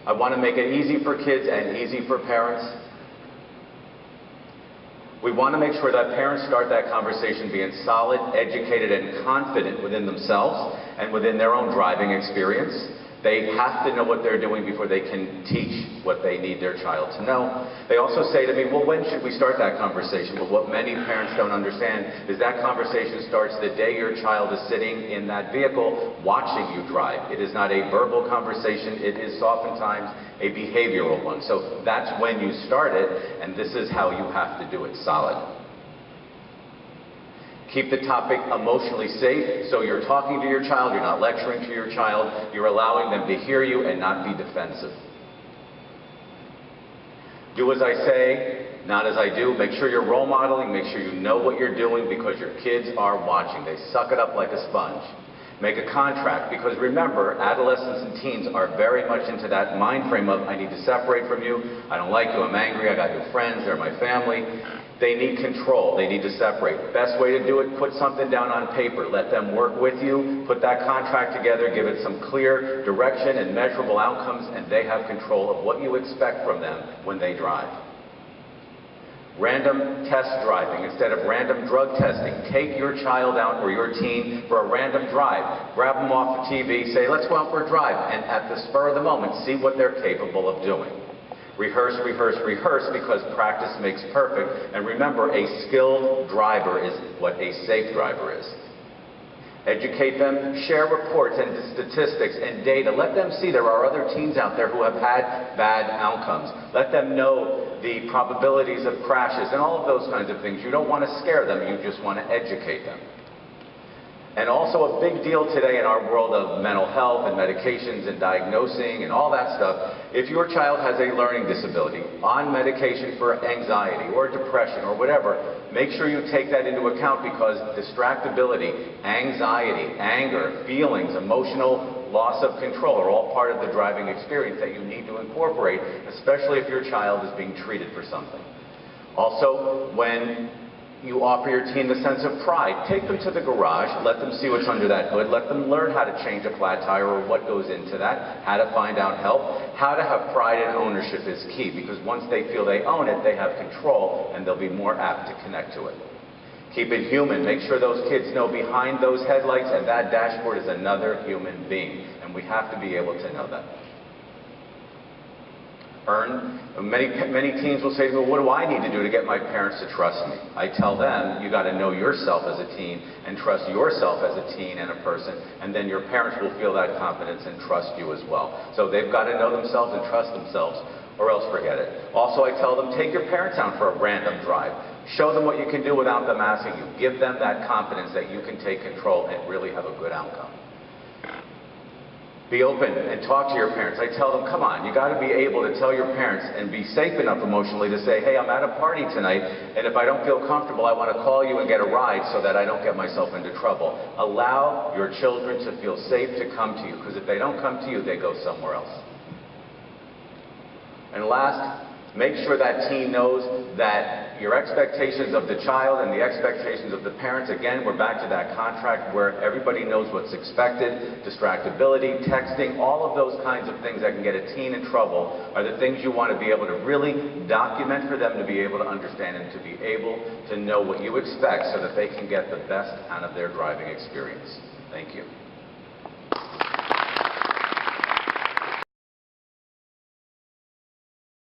I want to make it easy for kids and easy for parents. We want to make sure that parents start that conversation being solid, educated, and confident within themselves and within their own driving experience. They have to know what they're doing before they can teach what they need their child to know. They also say to me, well, when should we start that conversation? But what many parents don't understand is that conversation starts the day your child is sitting in that vehicle watching you drive. It is not a verbal conversation. It is oftentimes a behavioral one. So that's when you start it, and this is how you have to do it solid. Keep the topic emotionally safe, so you're talking to your child, you're not lecturing to your child, you're allowing them to hear you and not be defensive. Do as I say, not as I do. Make sure you're role modeling, make sure you know what you're doing because your kids are watching. They suck it up like a sponge. Make a contract, because remember, adolescents and teens are very much into that mind frame of, I need to separate from you, I don't like you, I'm angry, I got new friends, they're my family. They need control, they need to separate. Best way to do it, put something down on paper, let them work with you, put that contract together, give it some clear direction and measurable outcomes, and they have control of what you expect from them when they drive. Random test driving instead of random drug testing. Take your child out or your teen for a random drive. Grab them off the TV, say, let's go out for a drive, and at the spur of the moment, see what they're capable of doing. Rehearse, rehearse, rehearse, because practice makes perfect. And remember, a skilled driver is what a safe driver is. Educate them, share reports and statistics and data. Let them see there are other teens out there who have had bad outcomes. Let them know the probabilities of crashes and all of those kinds of things. You don't want to scare them, you just want to educate them. And also a big deal today in our world of mental health and medications and diagnosing and all that stuff, if your child has a learning disability, on medication for anxiety or depression or whatever, make sure you take that into account, because distractibility, anxiety, anger, feelings, emotional loss of control are all part of the driving experience that you need to incorporate, especially if your child is being treated for something. Also, when you offer your teen the sense of pride, take them to the garage, let them see what's under that hood, let them learn how to change a flat tire or what goes into that, how to find out help. How to have pride and ownership is key, because once they feel they own it, they have control and they'll be more apt to connect to it. Keep it human. Make sure those kids know behind those headlights and that dashboard is another human being, and we have to be able to know that. Many teens will say to me, well, what do I need to do to get my parents to trust me? I tell them, you got to know yourself as a teen and trust yourself as a teen and a person, and then your parents will feel that confidence and trust you as well. So they've got to know themselves and trust themselves, or else forget it. Also, I tell them, take your parents out for a random drive. Show them what you can do without them asking you. Give them that confidence that you can take control and really have a good outcome. Be open and talk to your parents. I tell them, come on, you got to be able to tell your parents and be safe enough emotionally to say, hey, I'm at a party tonight, and if I don't feel comfortable, I want to call you and get a ride so that I don't get myself into trouble. Allow your children to feel safe to come to you, because if they don't come to you, they go somewhere else. And last, make sure that teen knows that your expectations of the child and the expectations of the parents, again, we're back to that contract where everybody knows what's expected. Distractibility, texting, all of those kinds of things that can get a teen in trouble are the things you want to be able to really document for them to be able to understand and to be able to know what you expect so that they can get the best out of their driving experience. Thank you.